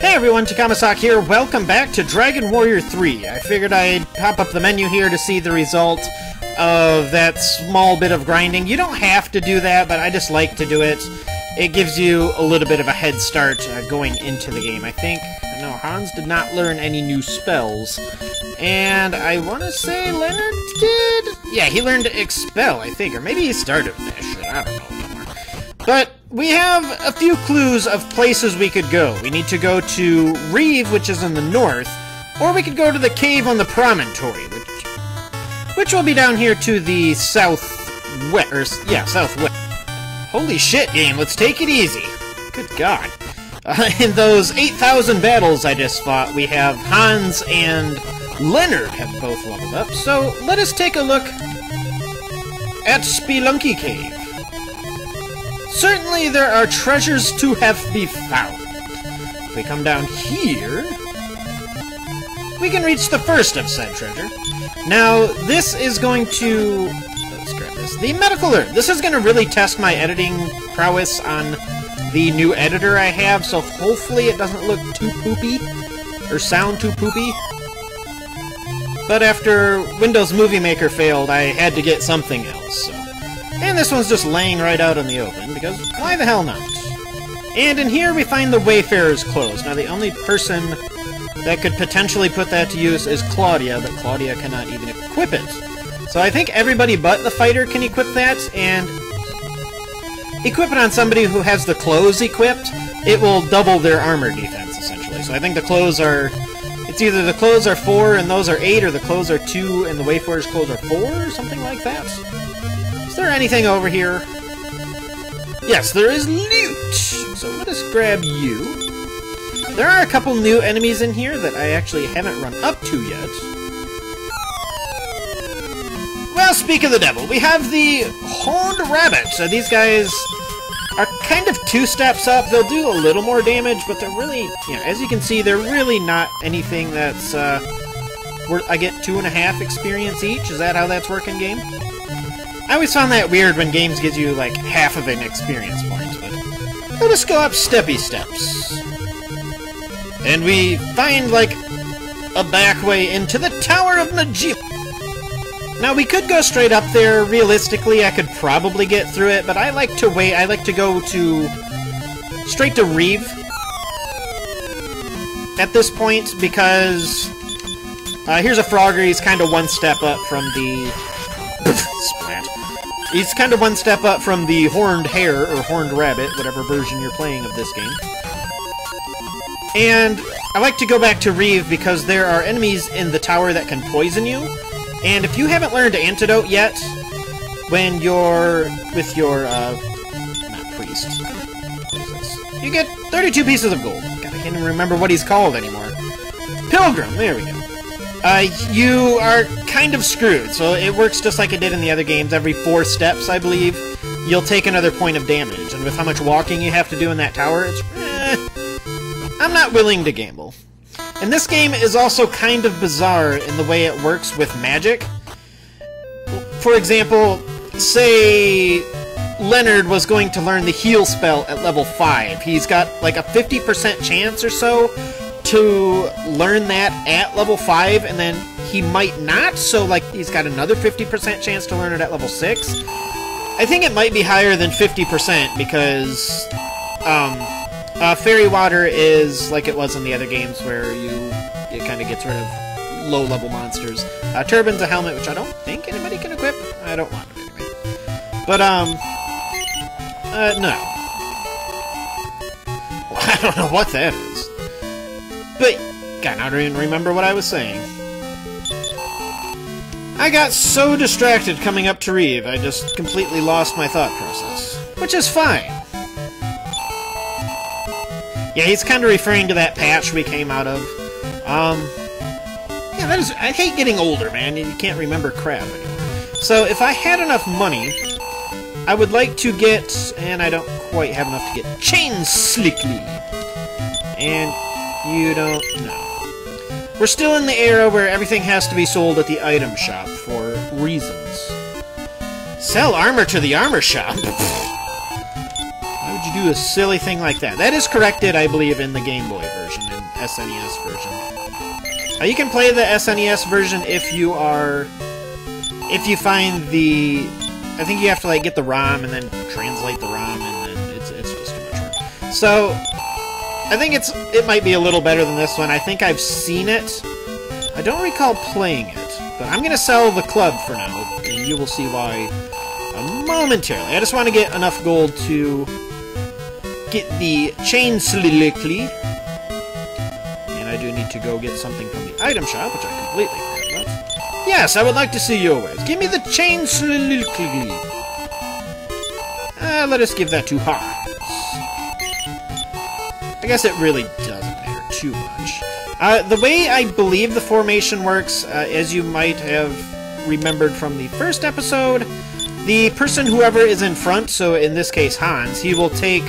Hey everyone, Takahmasak here. Welcome back to Dragon Warrior 3. I figured I'd pop up the menu here to see the result of that small bit of grinding. You don't have to do that, but I just like to do it. It gives you a little bit of a head start going into the game. I think, no, Hans did not learn any new spells. And I want to say Leonard did? Yeah, he learned Expel, I think. Or maybe he started with that shit. I don't know anymore. But we have a few clues of places we could go. We need to go to Reeve, which is in the north, or we could go to the cave on the promontory, which will be down here to the southwest, southwest. Holy shit, game, let's take it easy. Good God. In those 8,000 battles I just fought, we have Hans and Leonard have both leveled up, so let us take a look at Spelunky Cave. Certainly there are treasures to have be found. If we come down here, we can reach the first of said treasure. Now, this is going to... let's grab this. The medical herb. This is going to really test my editing prowess on the new editor I have, so hopefully it doesn't look too poopy, or sound too poopy. But after Windows Movie Maker failed, I had to get something else, so... And this one's just laying right out in the open, because why the hell not? And in here we find the Wayfarer's Clothes. Now the only person that could potentially put that to use is Claudia, but Claudia cannot even equip it. So I think everybody but the fighter can equip that, and equip it on somebody who has the clothes equipped, it will double their armor defense, essentially. So I think the clothes are... it's either the clothes are 4 and those are 8, or the clothes are 2 and the Wayfarer's Clothes are 4, or something like that. Is there anything over here? Yes, there is loot! So let us grab you. There are a couple new enemies in here that I actually haven't run up to yet. Well, speak of the devil, we have the Horned Rabbit. So these guys are kind of 2 steps up. They'll do a little more damage, but they're really, you know, as you can see, they're really not anything that's, where I get 2.5 experience each. Is that how that's working, game? I always found that weird when games gives you, like, half of an experience point, but let us go up steppy steps. And we find, like, a back way into the Tower of Najima. Now, we could go straight up there. Realistically, I could probably get through it, but I like to wait. I like to go straight to Reeve at this point, because here's a Frogger. He's kind of 1 step up from the... splat. He's kind of 1 step up from the Horned Hare, or Horned Rabbit, whatever version you're playing of this game. And I like to go back to Reeve because there are enemies in the tower that can poison you. And if you haven't learned Antidote yet, when you're with your, not priest, what is this? You get 32 pieces of gold. God, I can't even remember what he's called anymore. Pilgrim, there we go. You are kind of screwed, so it works just like it did in the other games. Every 4 steps, I believe, you'll take another point of damage. And with how much walking you have to do in that tower, it's, I'm not willing to gamble. And this game is also kind of bizarre in the way it works with magic. For example, say Leonard was going to learn the heal spell at level 5. He's got like a 50% chance or so to learn that at level 5, and then he might not, so like he's got another 50% chance to learn it at level 6. I think it might be higher than 50% because Fairy Water is like it was in the other games where it kind of gets rid of low-level monsters. Turban's a helmet, which I don't think anybody can equip. I don't want it anyway. But, no. Well, I don't know what that is. But, God, I don't even remember what I was saying. I got so distracted coming up to Reeve, I just completely lost my thought process. Which is fine. Yeah, he's kind of referring to that patch we came out of. Yeah, that is... I hate getting older, man. You can't remember crap anymore. So, if I had enough money, I would like to get... and I don't quite have enough to get... Chain Slickly! And... you don't know. We're still in the era where everything has to be sold at the item shop for reasons. Sell armor to the armor shop? Why would you do a silly thing like that. That is corrected, I believe, in the Game Boy version, and SNES version. You can play the SNES version if you find the... I think you have to, like, get the ROM and then translate the ROM, and then it's just too much work. So, I think it might be a little better than this one. I think I've seen it. I don't recall playing it, but I'm going to sell the club for now, and you will see why momentarily. I just want to get enough gold to get the chain slickly. And I do need to go get something from the item shop, which I completely forgot about. Yes, I would like to see your wares. Give me the chain slickly. Let us give that to Hans. I guess it really doesn't matter too much. The way I believe the formation works, as you might have remembered from the first episode, the person, whoever is in front, so in this case Hans, he will take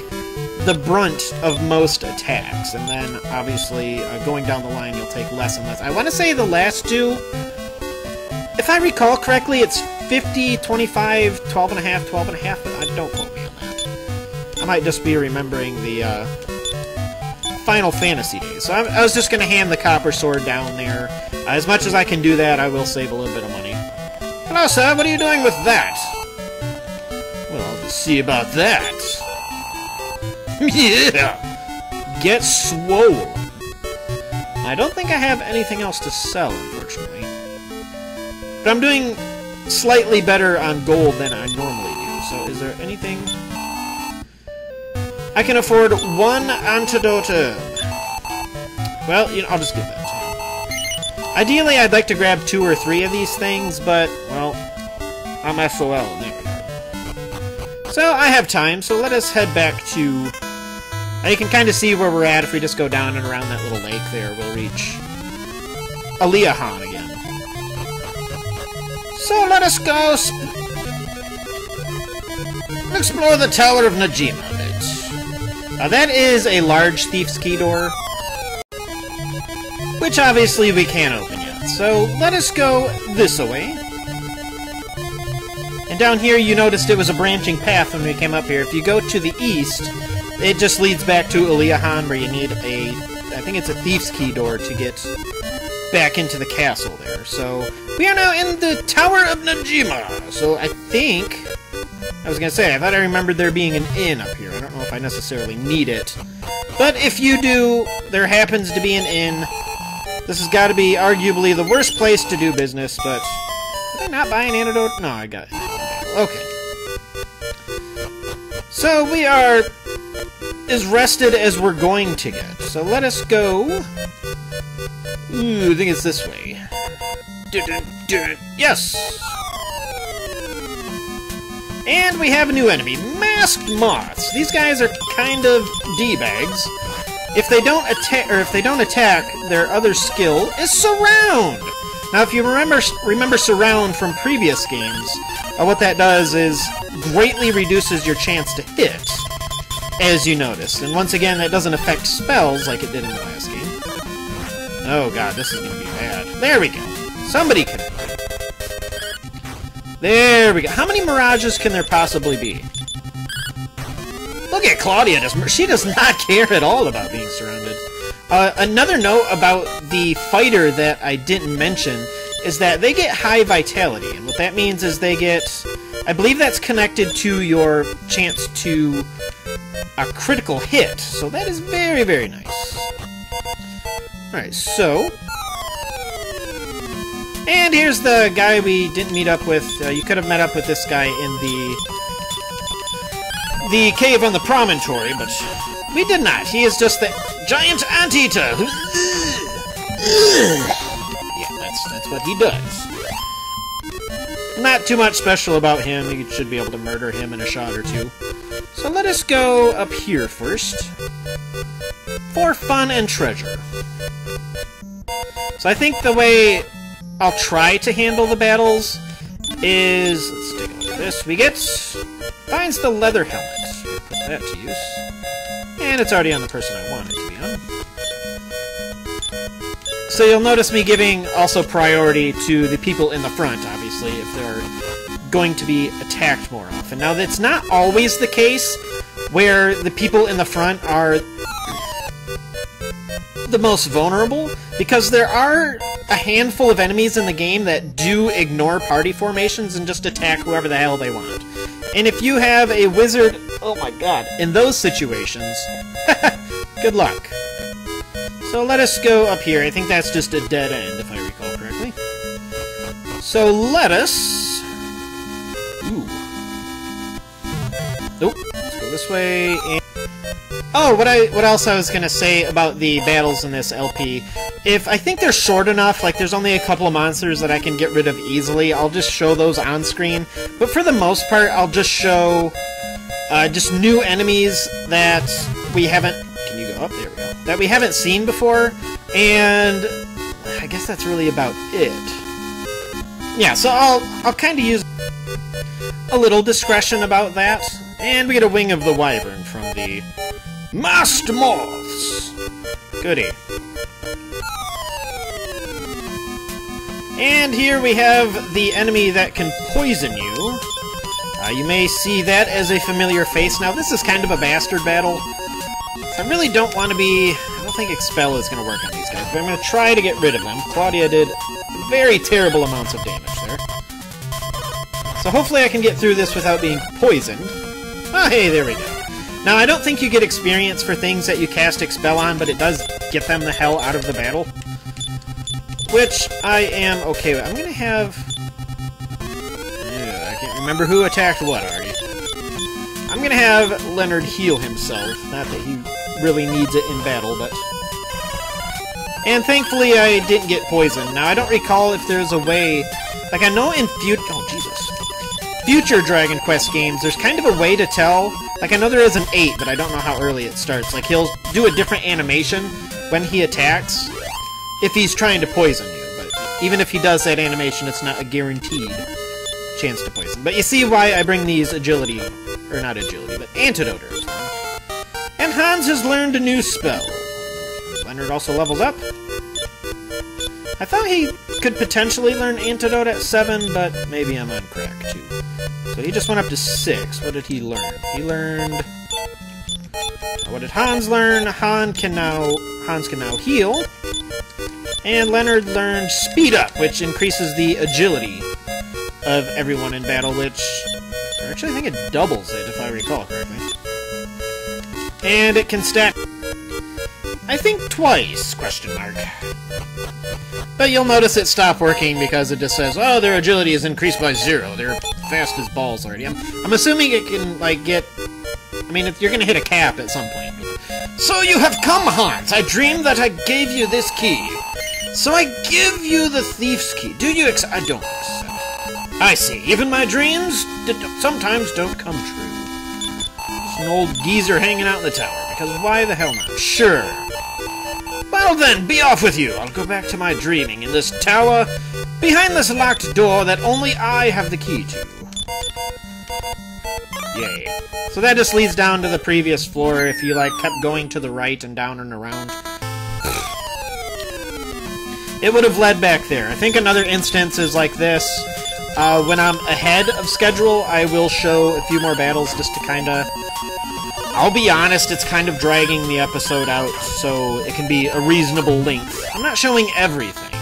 the brunt of most attacks, and then obviously going down the line you'll take less and less. I want to say the last two, if I recall correctly, it's 50, 25, 12.5, 12.5, but don't quote me on that. I might just be remembering the Final Fantasy days. So I was just going to hand the copper sword down there. As much as I can do that, I will save a little bit of money. Hello, sir, what are you doing with that? Well, I'll just see about that. Yeah! Get swole. I don't think I have anything else to sell, unfortunately. But I'm doing slightly better on gold than I normally do, so is there anything... I can afford one antidote. Well, you know, I'll just give that to you. Ideally, I'd like to grab 2 or 3 of these things, but, well, I'm SOL in that regard. So, I have time, so let us head back to... you can kind of see where we're at. If we just go down and around that little lake there, we'll reach Aliahan again. So, let us go explore the Tower of Najima a bit. That is a large Thief's Key door, which obviously we can't open yet. So let us go this way. And down here you noticed it was a branching path when we came up here. If you go to the east, it just leads back to Aliahan, where you need a, I think it's a Thief's Key door to get back into the castle there. So we are now in the Tower of Najima. So I think... I was going to say, I thought I remembered there being an inn up here. I don't know if I necessarily need it. But if you do, there happens to be an inn. This has got to be arguably the worst place to do business, but... Did I not buy an antidote? No, I got it. Okay. So we are as rested as we're going to get. So let us go... Ooh, I think it's this way. Yes! And we have a new enemy, Masked Moths. These guys are kind of D-bags. If they don't attack, their other skill is Surround. Now, if you remember Surround from previous games, what that does is greatly reduces your chance to hit, as you noticed. And once again, that doesn't affect spells like it did in the last game. Oh god, this is going to be bad. There we go. Somebody can... There we go. How many mirages can there possibly be? Look at Claudia. She does not care at all about being surrounded. Another note about the fighter that I didn't mention is that they get high vitality. And what that means is they get... I believe that's connected to your chance to a critical hit. So that is very, very nice. Alright, so... And here's the guy we didn't meet up with. You could have met up with this guy in the cave on the promontory, but we did not. He is just the giant anteater. Yeah, that's what he does. Not too much special about him. You should be able to murder him in a shot or two. So let us go up here first. For fun and treasure. So I think the way I'll try to handle the battles is... Let's take a look at this. We get... Finds the leather helmet. Put that to use. And it's already on the person I want it to be on. So you'll notice me giving also priority to the people in the front, obviously, if they're going to be attacked more often. Now, that's not always the case. where the people in the front are the most vulnerable, because there are a handful of enemies in the game that do ignore party formations and just attack whoever the hell they want. And if you have a wizard, oh my god, in those situations, good luck. So let us go up here. I think that's just a dead end, if I recall correctly. So let us... Ooh. Nope. Let's go this way. And... Oh, what else I was gonna say about the battles in this LP. If I think they're short enough, like there's only a couple of monsters that I can get rid of easily, I'll just show those on screen. But for the most part, I'll just show just new enemies that we haven't... Can you go up? There we go. That we haven't seen before, and I guess that's really about it. Yeah, so I'll kind of use a little discretion about that. And we get a Wing of the Wyvern from the Masked Moths. Goody. And here we have the enemy that can poison you. You may see that as a familiar face. Now, this is kind of a bastard battle. So I really don't want to be... I don't think Expel is going to work on these guys, but I'm going to try to get rid of them. Claudia did very terrible amounts of damage there. So hopefully I can get through this without being poisoned. Oh, hey, there we go. Now, I don't think you get experience for things that you cast Expel on, but it does get them the hell out of the battle. Which I am okay with. I'm going to have... I can't remember who attacked what already. I'm going to have Leonard heal himself. Not that he really needs it in battle, but... And thankfully I didn't get poisoned. Now, I don't recall if there's a way... Like, I know in future Dragon Quest games, there's kind of a way to tell... Like, I know there is an 8, but I don't know how early it starts. Like, he'll do a different animation when he attacks if he's trying to poison you. But even if he does that animation, it's not a guaranteed chance to poison. But you see why I bring these agility... Or not agility, but antidoters. And Hans has learned a new spell. Leonard also levels up. I thought he could potentially learn Antidote at 7, but maybe I'm on crack, too. So he just went up to 6. What did he learn? He learned... What did Hans learn? Hans can now heal. And Leonard learned Speed Up, which increases the agility of everyone in battle, which... Actually, I think it doubles it, if I recall correctly. And it can stack... I think twice, question mark. But you'll notice it stopped working because it just says, oh, their agility is increased by 0. They're fast as balls already. I'm assuming it can, like, get... I mean, you're gonna hit a cap at some point. So you have come, Hans! I dreamed that I gave you this key. So I give you the thief's key. Do you I don't accept. I see. Even my dreams sometimes don't come true. Just an old geezer hanging out in the tower, because why the hell not? Sure. Well then, be off with you. I'll go back to my dreaming in this tower, behind this locked door that only I have the key to. Yay. So that just leads down to the previous floor if you, like, kept going to the right and down and around. It would have led back there. I think another instance is like this. When I'm ahead of schedule, I will show a few more battles just to kinda... I'll be honest, it's kind of dragging the episode out, so it can be a reasonable length. I'm not showing everything.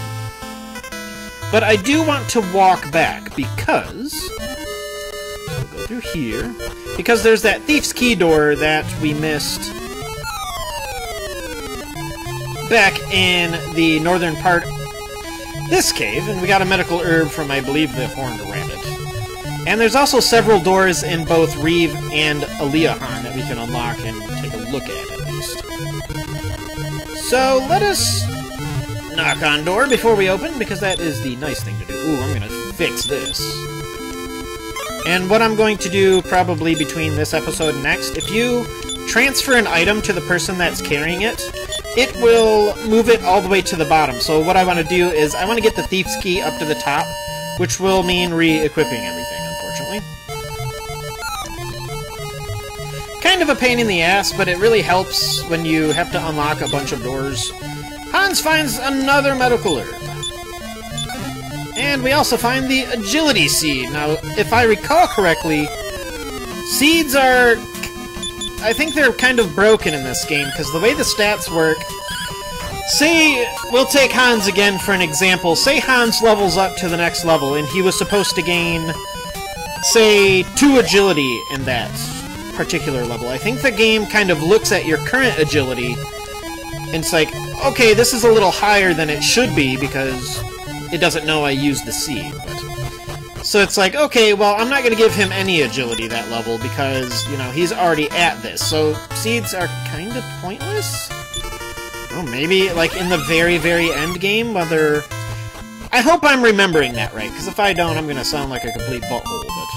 But I do want to walk back, because... We'll go through here. Because there's that Thief's Key door that we missed back in the northern part this cave, and we got a medical herb from, I believe, the Horned Rabbit. And there's also several doors in both Reeve and Aliahan that we can unlock and take a look at least. So let us knock on door before we open, because that is the nice thing to do. Ooh, I'm gonna fix this. And what I'm going to do probably between this episode and next, if you transfer an item to the person that's carrying it, it will move it all the way to the bottom. So what I want to do is I want to get the Thief's Key up to the top, which will mean re-equipping everything, unfortunately. Kind of a pain in the ass, but it really helps when you have to unlock a bunch of doors. Hans finds another medical herb. And we also find the Agility Seed. Now, if I recall correctly, seeds are I think they're kind of broken in this game, because the way the stats work... Say, we'll take Hans again for an example. Say Hans levels up to the next level, and he was supposed to gain, say, 2 agility in that particular level. I think the game kind of looks at your current agility, and it's like, okay, this is a little higher than it should be, because it doesn't know I used the seed. But... So it's like, okay, well, I'm not going to give him any agility that level, because, you know, he's already at this. So seeds are kind of pointless? Oh, maybe, like, in the very, very end game, whether... I hope I'm remembering that right, because if I don't, I'm going to sound like a complete butthole, but...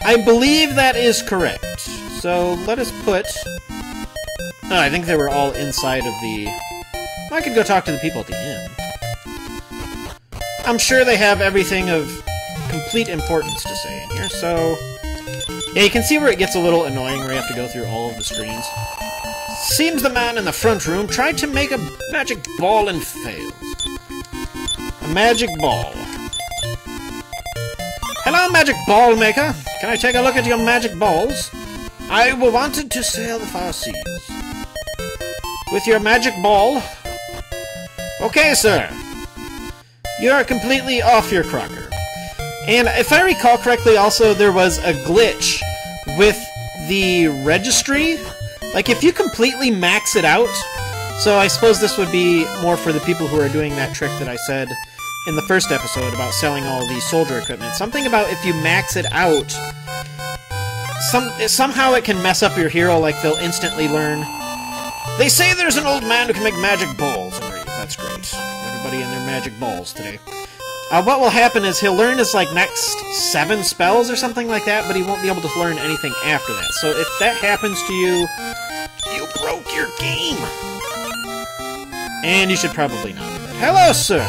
I believe that is correct. So, let us put... Oh, I think they were all inside of the... I could go talk to the people at the inn. I'm sure they have everything of complete importance to say in here, so... Yeah, you can see where it gets a little annoying, where you have to go through all of the screens. Seems the man in the front room tried to make a magic ball and failed. A magic ball. Hello, magic ball maker. Can I take a look at your magic balls? I wanted to sail the far seas. With your magic ball? Okay, sir. You're completely off your Crocker. And if I recall correctly, also, there was a glitch with the registry. Like, if you completely max it out, so I suppose this would be more for the people who are doing that trick that I said in the first episode about selling all the soldier equipment. Something about if you max it out, somehow it can mess up your hero, like they'll instantly learn. They say there's an old man who can make magic balls. That's great. Everybody and their magic balls today. What will happen is he'll learn his, like, next 7 spells or something like that, but he won't be able to learn anything after that. So if that happens to you, you broke your game. And you should probably not do that. Hello, sir!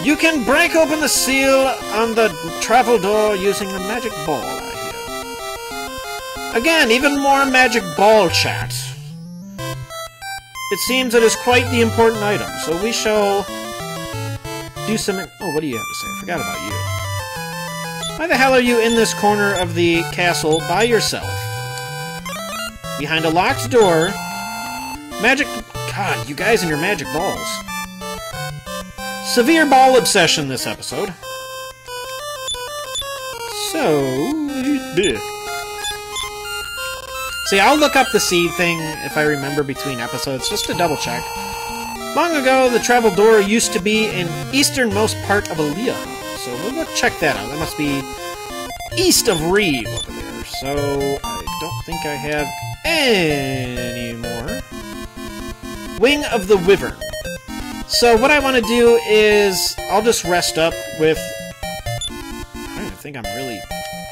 You can break open the seal on the travel door using the magic ball, I hear. Again, even more magic ball chat. It seems it is quite the important item, so we shall... do some... Oh, what do you have to say? I forgot about you. Why the hell are you in this corner of the castle by yourself? Behind a locked door. Magic... God, you guys and your magic balls. Severe ball obsession this episode. So... bleh. See, I'll look up the seed thing if I remember between episodes, just to double check. Long ago, the travel door used to be in easternmost part of Aaliyah, so we'll go check that out. That must be east of Reeve over there, so I don't think I have any more. Wing of the Wyvern. So what I want to do is, I'll just rest up with... I don't even think I'm really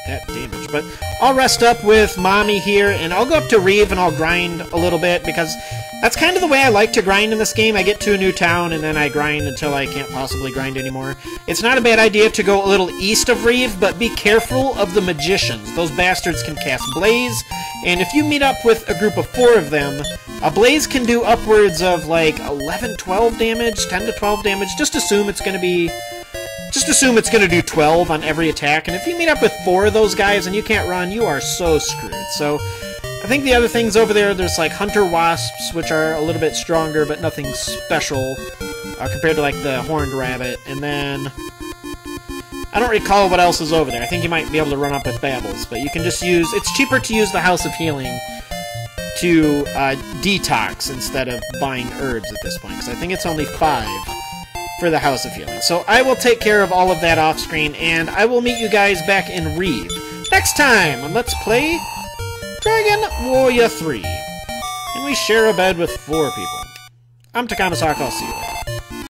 that damaged, but I'll rest up with Mommy here, and I'll go up to Reeve and I'll grind a little bit, because that's kind of the way I like to grind in this game. I get to a new town, and then I grind until I can't possibly grind anymore. It's not a bad idea to go a little east of Reeve, but be careful of the magicians. Those bastards can cast Blaze, and if you meet up with a group of 4 of them, a Blaze can do upwards of, like, 11, 12 damage, 10 to 12 damage. Just assume it's going to be... Just assume it's going to do 12 on every attack, and if you meet up with 4 of those guys and you can't run, you are so screwed. So, I think the other things over there, there's like Hunter Wasps, which are a little bit stronger, but nothing special compared to like the Horned Rabbit, and then... I don't recall what else is over there. I think you might be able to run up with Babbles, but you can just use... It's cheaper to use the House of Healing to detox instead of buying herbs at this point, because I think it's only 5 for the House of Healing. So I will take care of all of that off-screen, and I will meet you guys back in Reeve next time on Let's Play Dragon Warrior 3. And we share a bed with 4 people. I'm Takahmasak, I'll see you later.